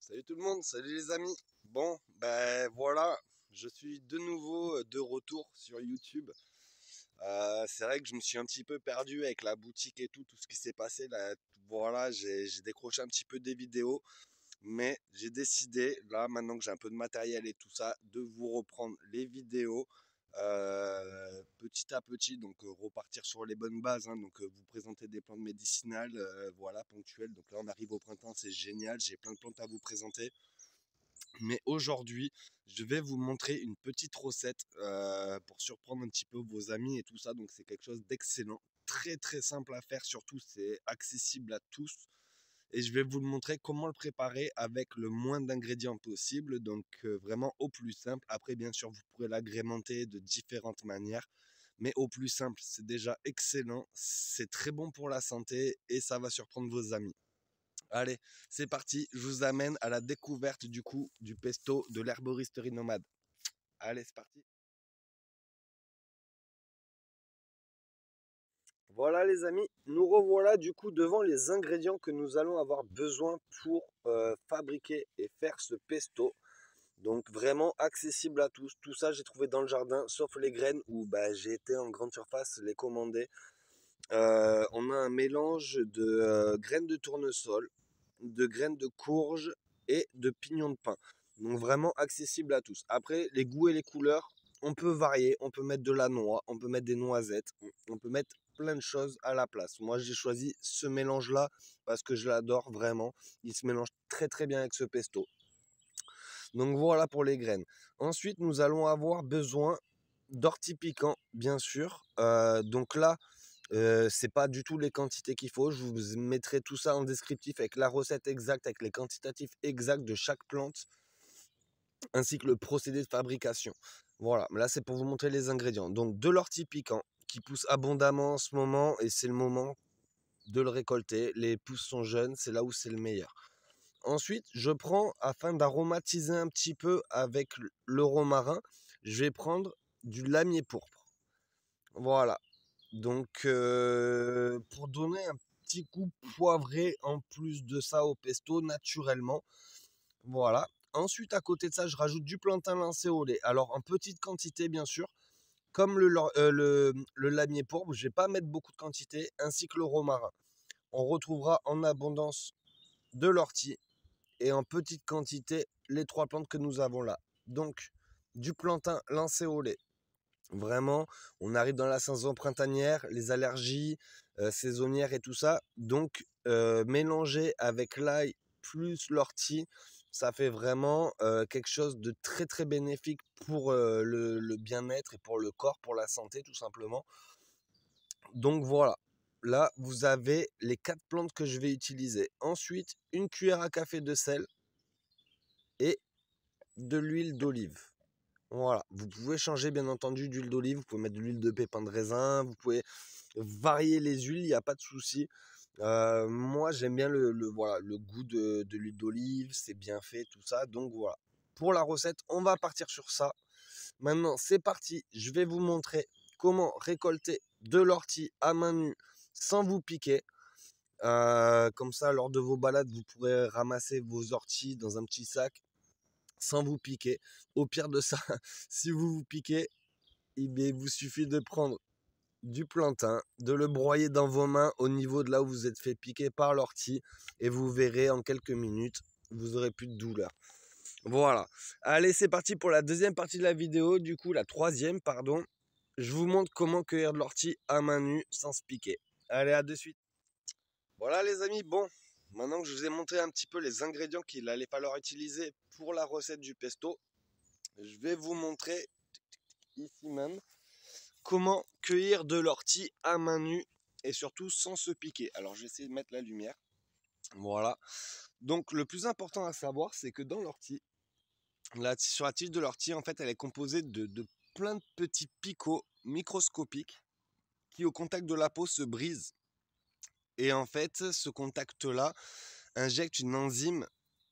Salut tout le monde, salut les amis. Bon, ben voilà, je suis de nouveau de retour sur YouTube. C'est vrai que je me suis un petit peu perdu avec la boutique et tout ce qui s'est passé là. Voilà, j'ai décroché un petit peu des vidéos, mais j'ai décidé, là maintenant que j'ai un peu de matériel et tout ça, de vous reprendre les vidéos petit à petit, donc repartir sur les bonnes bases, hein, donc vous présenter des plantes médicinales, voilà, ponctuelles. Donc là on arrive au printemps, c'est génial, j'ai plein de plantes à vous présenter. Mais aujourd'hui, je vais vous montrer une petite recette pour surprendre un petit peu vos amis et tout ça. Donc c'est quelque chose d'excellent, très très simple à faire, surtout c'est accessible à tous. Et je vais vous le montrer comment le préparer avec le moins d'ingrédients possible, donc vraiment au plus simple. Après, bien sûr, vous pourrez l'agrémenter de différentes manières, mais au plus simple, c'est déjà excellent, c'est très bon pour la santé et ça va surprendre vos amis. Allez, c'est parti, je vous amène à la découverte du coup du pesto de l'herboristerie nomade. Allez, c'est parti. Voilà les amis, nous revoilà du coup devant les ingrédients que nous allons avoir besoin pour fabriquer et faire ce pesto. Donc vraiment accessible à tous. Tout ça j'ai trouvé dans le jardin, sauf les graines où bah, j'ai été en grande surface les commander. On a un mélange de graines de tournesol, de graines de courge et de pignons de pin. Donc vraiment accessible à tous. Après, les goûts et les couleurs, on peut varier. On peut mettre de la noix, on peut mettre des noisettes, on peut mettre plein de choses à la place. Moi, j'ai choisi ce mélange-là parce que je l'adore vraiment. Il se mélange très très bien avec ce pesto. Donc voilà pour les graines. Ensuite, nous allons avoir besoin d'ortie piquant, bien sûr. Donc là, c'est pas du tout les quantités qu'il faut. Je vous mettrai tout ça en descriptif avec la recette exacte, avec les quantitatifs exacts de chaque plante, ainsi que le procédé de fabrication. Voilà, mais là c'est pour vous montrer les ingrédients. Donc de l'ortie piquant qui pousse abondamment en ce moment et c'est le moment de le récolter. Les pousses sont jeunes, c'est là où c'est le meilleur. Ensuite, je prends, afin d'aromatiser un petit peu avec le romarin, je vais prendre du lamier pourpre. Voilà. Donc, pour donner un petit goût poivré en plus de ça au pesto, naturellement. Voilà. Ensuite, à côté de ça, je rajoute du plantain lancéolé. Alors, en petite quantité, bien sûr. Comme le lamier pourpre, je ne vais pas mettre beaucoup de quantité, ainsi que le romarin. On retrouvera en abondance de l'ortie et en petite quantité les trois plantes que nous avons là. Donc, du plantain lancéolé. Vraiment, on arrive dans la saison printanière, les allergies saisonnières et tout ça. Donc, mélanger avec l'ail plus l'ortie, ça fait vraiment quelque chose de très très bénéfique pour le bien-être et pour le corps, pour la santé tout simplement. Donc voilà, là vous avez les 4 plantes que je vais utiliser. Ensuite, une cuillère à café de sel et de l'huile d'olive. Voilà, vous pouvez changer bien entendu d'huile d'olive, vous pouvez mettre de l'huile de pépin de raisin, vous pouvez varier les huiles, il n'y a pas de souci. Moi j'aime bien voilà, le goût de l'huile d'olive, c'est bien fait, tout ça. Donc voilà, pour la recette, on va partir sur ça. Maintenant c'est parti, je vais vous montrer comment récolter de l'ortie à main nue sans vous piquer. Comme ça, lors de vos balades, vous pourrez ramasser vos orties dans un petit sac sans vous piquer. Au pire de ça, si vous vous piquez, il vous suffit de prendre du plantain, de le broyer dans vos mains au niveau de là où vous êtes fait piquer par l'ortie et vous verrez en quelques minutes, vous aurez plus de douleur. Voilà. Allez, c'est parti pour la deuxième partie de la vidéo, du coup la troisième, pardon. Je vous montre comment cueillir de l'ortie à main nue sans se piquer. Allez, à de suite. Voilà les amis, bon, maintenant que je vous ai montré un petit peu les ingrédients qu'il allait falloir utiliser pour la recette du pesto, je vais vous montrer ici même comment cueillir de l'ortie à main nue et surtout sans se piquer. Alors je vais essayer de mettre la lumière. Voilà. Donc le plus important à savoir, c'est que dans l'ortie, sur la tige de l'ortie, en fait, elle est composée de plein de petits picots microscopiques qui, au contact de la peau, se brisent. Et en fait, ce contact-là injecte une enzyme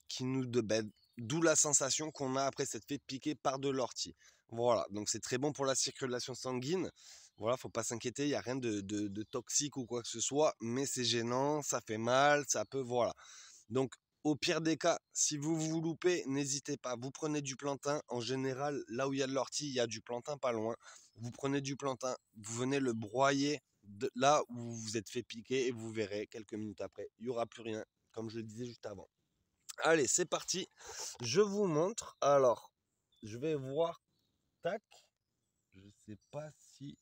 qui nous d'où la sensation qu'on a après s'être fait piquer par de l'ortie. Voilà, donc c'est très bon pour la circulation sanguine. Voilà, faut pas s'inquiéter, il n'y a rien de toxique ou quoi que ce soit, mais c'est gênant, ça fait mal, ça peut, voilà. Donc au pire des cas, si vous vous loupez, n'hésitez pas. Vous prenez du plantain. En général, là où il y a de l'ortie, il y a du plantain pas loin. Vous prenez du plantain, vous venez le broyer là où vous vous êtes fait piquer et vous verrez quelques minutes après, il n'y aura plus rien, comme je le disais juste avant. Allez, c'est parti. Je vous montre. Alors, je vais voir. Tac. Je ne sais pas si...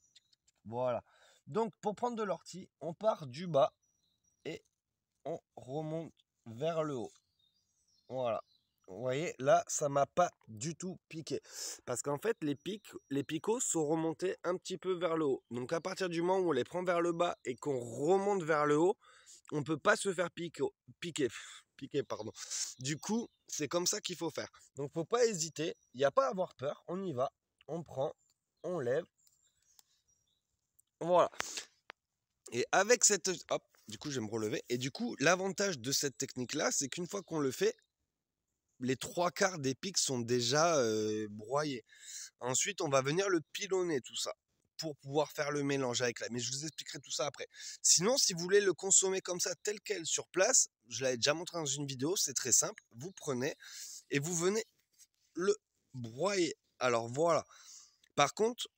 Voilà. Donc, pour prendre de l'ortie, on part du bas et on remonte vers le haut. Voilà. Vous voyez, là, ça m'a pas du tout piqué. Parce qu'en fait, les picots sont remontés un petit peu vers le haut. Donc, à partir du moment où on les prend vers le bas et qu'on remonte vers le haut, on ne peut pas se faire piquer. Pardon. Du coup, c'est comme ça qu'il faut faire. Donc, il ne faut pas hésiter. Il n'y a pas à avoir peur. On y va. On prend. On lève. Voilà. Et avec cette... Hop, du coup, je vais me relever. Et du coup, l'avantage de cette technique-là, c'est qu'une fois qu'on le fait, les 3/4 des pics sont déjà broyés. Ensuite, on va venir le pilonner, tout ça, pour pouvoir faire le mélange avec la... Mais je vous expliquerai tout ça après. Sinon, si vous voulez le consommer comme ça, tel quel, sur place, je l'avais déjà montré dans une vidéo, c'est très simple. Vous prenez et vous venez le broyer. Alors, voilà. Par contre,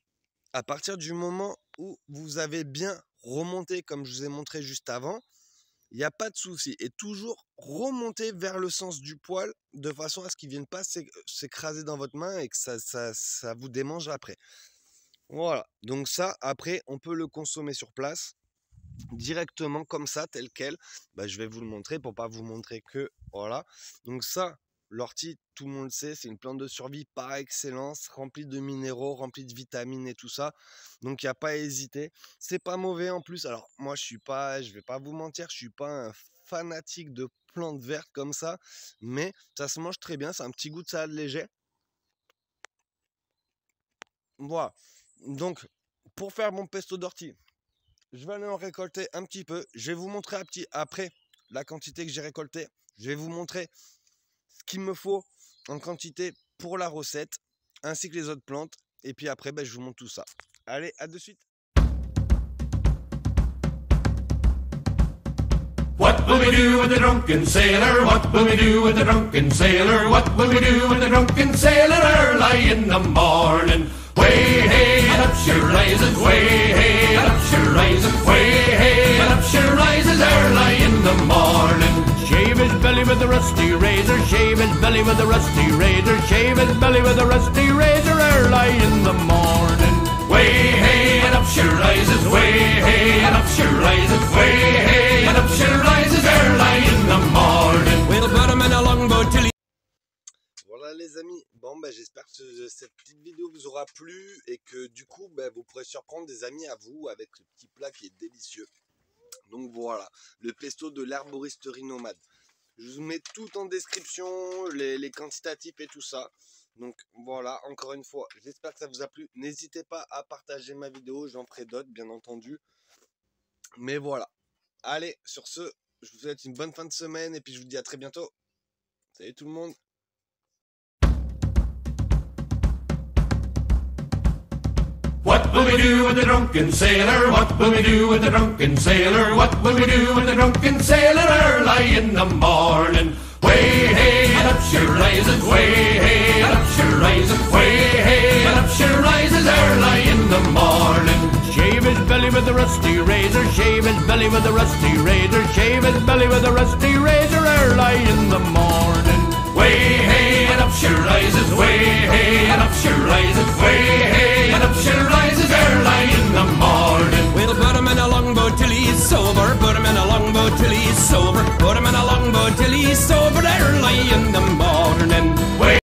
à partir du moment où vous avez bien remonté, comme je vous ai montré juste avant, il n'y a pas de souci. Et toujours remonter vers le sens du poil de façon à ce qu'il ne vienne pas s'écraser dans votre main et que ça vous démange après. Voilà. Donc ça, après, on peut le consommer sur place directement comme ça, tel quel. Bah, je vais vous le montrer pour ne pas vous montrer que... Voilà. Donc ça, l'ortie, tout le monde le sait, c'est une plante de survie par excellence, remplie de minéraux, remplie de vitamines et tout ça. Donc, il n'y a pas à hésiter. C'est pas mauvais en plus. Alors, moi, je vais pas vous mentir, je suis pas un fanatique de plantes vertes comme ça, mais ça se mange très bien. C'est un petit goût de salade léger. Voilà. Donc, pour faire mon pesto d'ortie, je vais aller en récolter un petit peu. Je vais vous montrer après la quantité que j'ai récoltée. Je vais vous montrer ce qu'il me faut en quantité pour la recette, ainsi que les autres plantes. Et puis après, je vous montre tout ça. Allez, à de suite. What will we do with the drunken sailor? What will we do with the drunken sailor? What will we do with the drunken sailor early in the morning? Way hey, and up she rises, way hey, and up she rises, way hey, and up she rises early in the morning. Shave his belly with a rusty razor, shave his belly with a rusty razor, shave his belly with a rusty razor early in the morning. Way hey, and up she rises, way hey, and up she rises, way hey, and up she rises early in the morning. We'll put him in a longboat till he... Voilà les amis, bon j'espère que cette petite vidéo vous aura plu et que du coup vous pourrez surprendre des amis à vous avec ce petit plat qui est délicieux. Donc voilà, le pesto de l'herboristerie nomade. Je vous mets tout en description, les quantitatifs et tout ça. Donc voilà, encore une fois, j'espère que ça vous a plu. N'hésitez pas à partager ma vidéo, j'en ferai d'autres bien entendu. Mais voilà, allez, sur ce, je vous souhaite une bonne fin de semaine et puis je vous dis à très bientôt. Salut tout le monde. What will we do with the drunken sailor? What will we do with the drunken sailor? What will we do with the drunken sailor early in the morning? Way hey, and up she rises, way hey, and up she rises, way hey, and up she rises early in the morning. Shave his belly with a rusty razor, shave his belly with a rusty razor, shave his belly with a rusty razor early in the morning. Way hey, and up she rises, way hey, and up she rises, way hey, and up she rises early in the morning. We'll put him in a longboat till he's sober, put him in a longboat till he's sober, put him in a longboat till he's sober early in the morning.